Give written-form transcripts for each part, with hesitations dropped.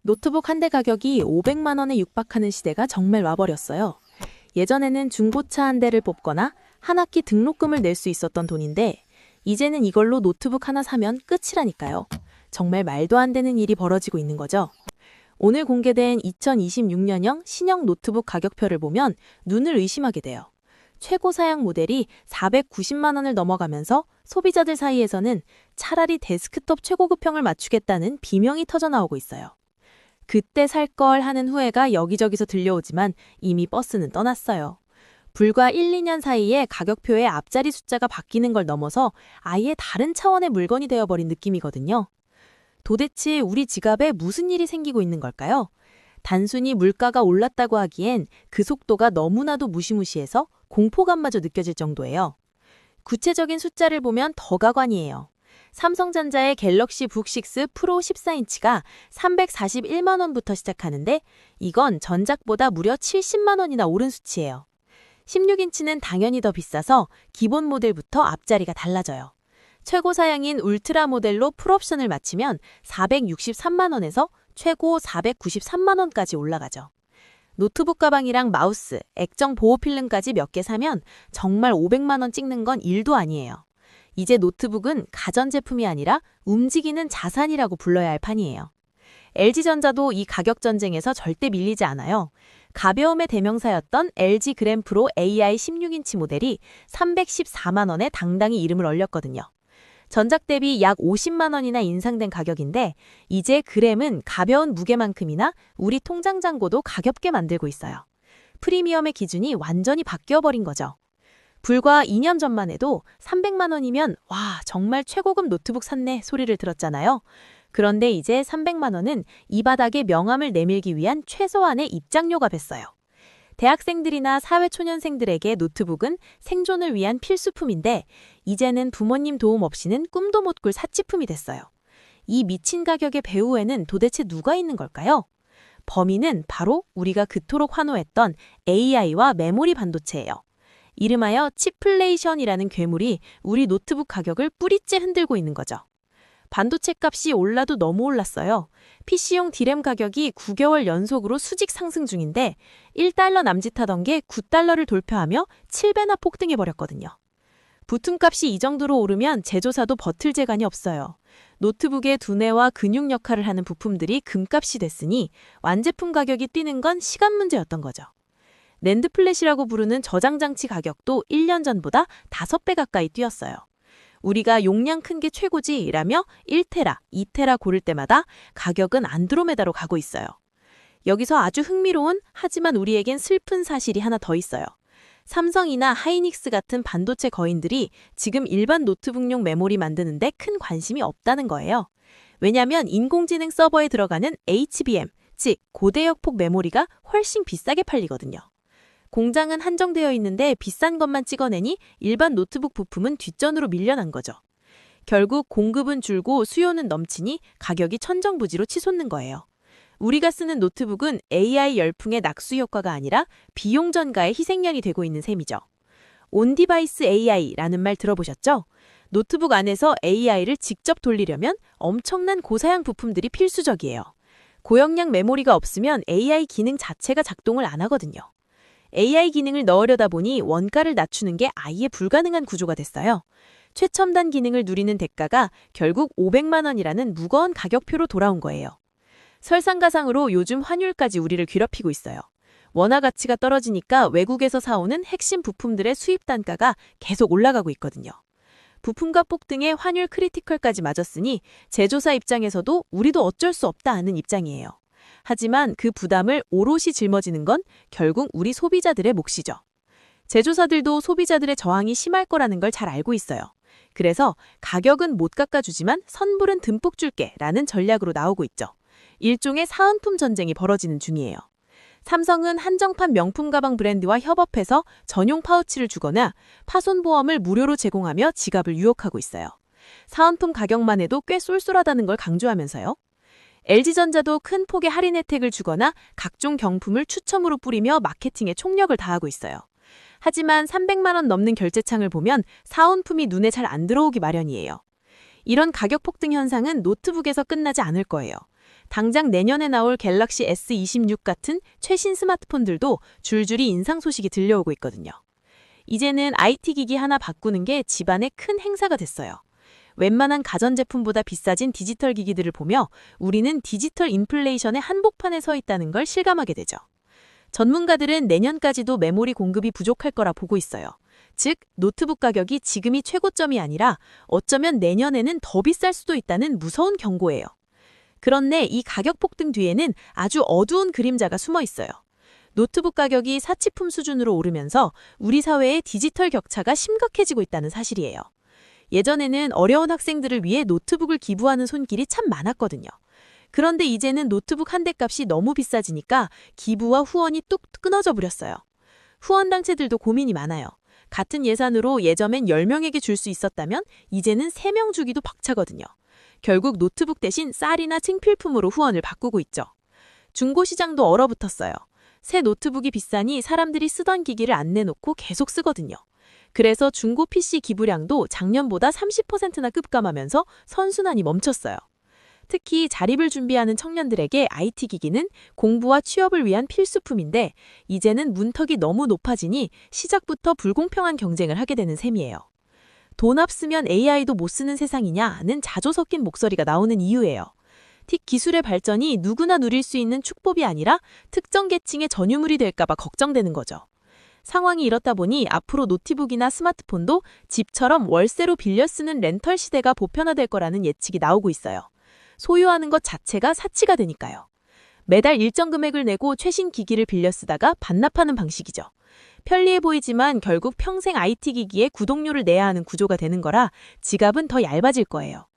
노트북 한 대 가격이 500만 원에 육박하는 시대가 정말 와버렸어요. 예전에는 중고차 한 대를 뽑거나 한 학기 등록금을 낼 수 있었던 돈인데 이제는 이걸로 노트북 하나 사면 끝이라니까요. 정말 말도 안 되는 일이 벌어지고 있는 거죠. 오늘 공개된 2026년형 신형 노트북 가격표를 보면 눈을 의심하게 돼요. 최고 사양 모델이 490만 원을 넘어가면서 소비자들 사이에서는 차라리 데스크톱 최고급형을 맞추겠다는 비명이 터져나오고 있어요. 그때 살 걸 하는 후회가 여기저기서 들려오지만 이미 버스는 떠났어요. 불과 1, 2년 사이에 가격표의 앞자리 숫자가 바뀌는 걸 넘어서 아예 다른 차원의 물건이 되어버린 느낌이거든요. 도대체 우리 지갑에 무슨 일이 생기고 있는 걸까요? 단순히 물가가 올랐다고 하기엔 그 속도가 너무나도 무시무시해서 공포감마저 느껴질 정도예요. 구체적인 숫자를 보면 더 가관이에요. 삼성전자의 갤럭시 북6 프로 14인치가 341만 원부터 시작하는데 이건 전작보다 무려 70만 원이나 오른 수치예요. 16인치는 당연히 더 비싸서 기본 모델부터 앞자리가 달라져요. 최고 사양인 울트라 모델로 풀옵션을 맞추면 463만 원에서 최고 493만 원까지 올라가죠. 노트북 가방이랑 마우스, 액정 보호 필름까지 몇 개 사면 정말 500만 원 찍는 건 일도 아니에요. 이제 노트북은 가전제품이 아니라 움직이는 자산이라고 불러야 할 판이에요. LG전자도 이 가격 전쟁에서 절대 밀리지 않아요. 가벼움의 대명사였던 LG 그램프로 AI 16인치 모델이 314만 원에 당당히 이름을 올렸거든요. 전작 대비 약 50만 원이나 인상된 가격인데 이제 그램은 가벼운 무게만큼이나 우리 통장 잔고도 가볍게 만들고 있어요. 프리미엄의 기준이 완전히 바뀌어버린 거죠. 불과 2년 전만 해도 300만 원이면 와 정말 최고급 노트북 샀네 소리를 들었잖아요. 그런데 이제 300만 원은 이 바닥에 명함을 내밀기 위한 최소한의 입장료가 됐어요. 대학생들이나 사회초년생들에게 노트북은 생존을 위한 필수품인데 이제는 부모님 도움 없이는 꿈도 못 꿀 사치품이 됐어요. 이 미친 가격의 배후에는 도대체 누가 있는 걸까요? 범인은 바로 우리가 그토록 환호했던 AI와 메모리 반도체예요. 이름하여 치플레이션이라는 괴물이 우리 노트북 가격을 뿌리째 흔들고 있는 거죠. 반도체 값이 올라도 너무 올랐어요. PC용 D램 가격이 9개월 연속으로 수직 상승 중인데 1달러 남짓하던 게 9달러를 돌파하며 7배나 폭등해버렸거든요. 부품값이 이 정도로 오르면 제조사도 버틸 재간이 없어요. 노트북의 두뇌와 근육 역할을 하는 부품들이 금값이 됐으니 완제품 가격이 뛰는 건 시간 문제였던 거죠. 낸드 플랫이라고 부르는 저장 장치 가격도 1년 전보다 5배 가까이 뛰었어요. 우리가 용량 큰 게 최고지라며 1테라, 2테라 고를 때마다 가격은 안드로메다로 가고 있어요. 여기서 아주 흥미로운 하지만 우리에겐 슬픈 사실이 하나 더 있어요. 삼성이나 하이닉스 같은 반도체 거인들이 지금 일반 노트북용 메모리 만드는데 큰 관심이 없다는 거예요. 왜냐하면 인공지능 서버에 들어가는 HBM, 즉 고대역폭 메모리가 훨씬 비싸게 팔리거든요. 공장은 한정되어 있는데 비싼 것만 찍어내니 일반 노트북 부품은 뒷전으로 밀려난 거죠. 결국 공급은 줄고 수요는 넘치니 가격이 천정부지로 치솟는 거예요. 우리가 쓰는 노트북은 AI 열풍의 낙수 효과가 아니라 비용 전가의 희생양이 되고 있는 셈이죠. 온디바이스 AI라는 말 들어보셨죠? 노트북 안에서 AI를 직접 돌리려면 엄청난 고사양 부품들이 필수적이에요. 고영량 메모리가 없으면 AI 기능 자체가 작동을 안 하거든요. AI 기능을 넣으려다 보니 원가를 낮추는 게 아예 불가능한 구조가 됐어요. 최첨단 기능을 누리는 대가가 결국 500만 원이라는 무거운 가격표로 돌아온 거예요. 설상가상으로 요즘 환율까지 우리를 괴롭히고 있어요. 원화 가치가 떨어지니까 외국에서 사오는 핵심 부품들의 수입 단가가 계속 올라가고 있거든요. 부품값 폭등에 환율 크리티컬까지 맞았으니 제조사 입장에서도 우리도 어쩔 수 없다 하는 입장이에요. 하지만 그 부담을 오롯이 짊어지는 건 결국 우리 소비자들의 몫이죠. 제조사들도 소비자들의 저항이 심할 거라는 걸 잘 알고 있어요. 그래서 가격은 못 깎아주지만 선불은 듬뿍 줄게 라는 전략으로 나오고 있죠. 일종의 사은품 전쟁이 벌어지는 중이에요. 삼성은 한정판 명품 가방 브랜드와 협업해서 전용 파우치를 주거나 파손보험을 무료로 제공하며 지갑을 유혹하고 있어요. 사은품 가격만 해도 꽤 쏠쏠하다는 걸 강조하면서요. LG전자도 큰 폭의 할인 혜택을 주거나 각종 경품을 추첨으로 뿌리며 마케팅에 총력을 다하고 있어요. 하지만 300만 원 넘는 결제창을 보면 사은품이 눈에 잘 안 들어오기 마련이에요. 이런 가격 폭등 현상은 노트북에서 끝나지 않을 거예요. 당장 내년에 나올 갤럭시 S26 같은 최신 스마트폰들도 줄줄이 인상 소식이 들려오고 있거든요. 이제는 IT 기기 하나 바꾸는 게 집안의 큰 행사가 됐어요. 웬만한 가전제품보다 비싸진 디지털 기기들을 보며 우리는 디지털 인플레이션의 한복판에 서 있다는 걸 실감하게 되죠. 전문가들은 내년까지도 메모리 공급이 부족할 거라 보고 있어요. 즉, 노트북 가격이 지금이 최고점이 아니라 어쩌면 내년에는 더 비쌀 수도 있다는 무서운 경고예요. 그런데 이 가격 폭등 뒤에는 아주 어두운 그림자가 숨어 있어요. 노트북 가격이 사치품 수준으로 오르면서 우리 사회의 디지털 격차가 심각해지고 있다는 사실이에요. 예전에는 어려운 학생들을 위해 노트북을 기부하는 손길이 참 많았거든요. 그런데 이제는 노트북 한 대 값이 너무 비싸지니까 기부와 후원이 뚝 끊어져 버렸어요. 후원단체들도 고민이 많아요. 같은 예산으로 예전엔 10명에게 줄 수 있었다면 이제는 3명 주기도 벅차거든요. 결국 노트북 대신 쌀이나 생필품으로 후원을 바꾸고 있죠. 중고시장도 얼어붙었어요. 새 노트북이 비싸니 사람들이 쓰던 기기를 안 내놓고 계속 쓰거든요. 그래서 중고 PC 기부량도 작년보다 30%나 급감하면서 선순환이 멈췄어요. 특히 자립을 준비하는 청년들에게 IT 기기는 공부와 취업을 위한 필수품인데 이제는 문턱이 너무 높아지니 시작부터 불공평한 경쟁을 하게 되는 셈이에요. 돈 없으면 AI도 못 쓰는 세상이냐는 자조 섞인 목소리가 나오는 이유예요. 틱 기술의 발전이 누구나 누릴 수 있는 축복이 아니라 특정 계층의 전유물이 될까봐 걱정되는 거죠. 상황이 이렇다 보니 앞으로 노트북이나 스마트폰도 집처럼 월세로 빌려 쓰는 렌털 시대가 보편화될 거라는 예측이 나오고 있어요. 소유하는 것 자체가 사치가 되니까요. 매달 일정 금액을 내고 최신 기기를 빌려 쓰다가 반납하는 방식이죠. 편리해 보이지만 결국 평생 IT 기기에 구독료를 내야 하는 구조가 되는 거라 지갑은 더 얇아질 거예요.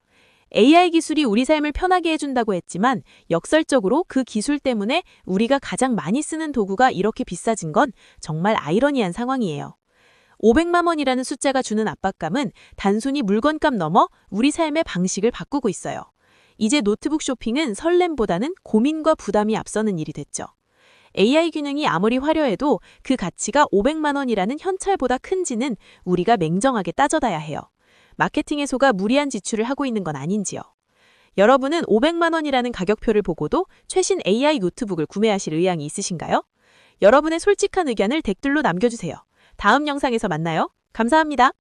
AI 기술이 우리 삶을 편하게 해준다고 했지만 역설적으로 그 기술 때문에 우리가 가장 많이 쓰는 도구가 이렇게 비싸진 건 정말 아이러니한 상황이에요. 500만 원이라는 숫자가 주는 압박감은 단순히 물건값 넘어 우리 삶의 방식을 바꾸고 있어요. 이제 노트북 쇼핑은 설렘보다는 고민과 부담이 앞서는 일이 됐죠. AI 기능이 아무리 화려해도 그 가치가 500만 원이라는 현찰보다 큰지는 우리가 냉정하게 따져봐야 해요. 마케팅에 속아 무리한 지출을 하고 있는 건 아닌지요. 여러분은 500만 원이라는 가격표를 보고도 최신 AI 노트북을 구매하실 의향이 있으신가요? 여러분의 솔직한 의견을 댓글로 남겨주세요. 다음 영상에서 만나요. 감사합니다.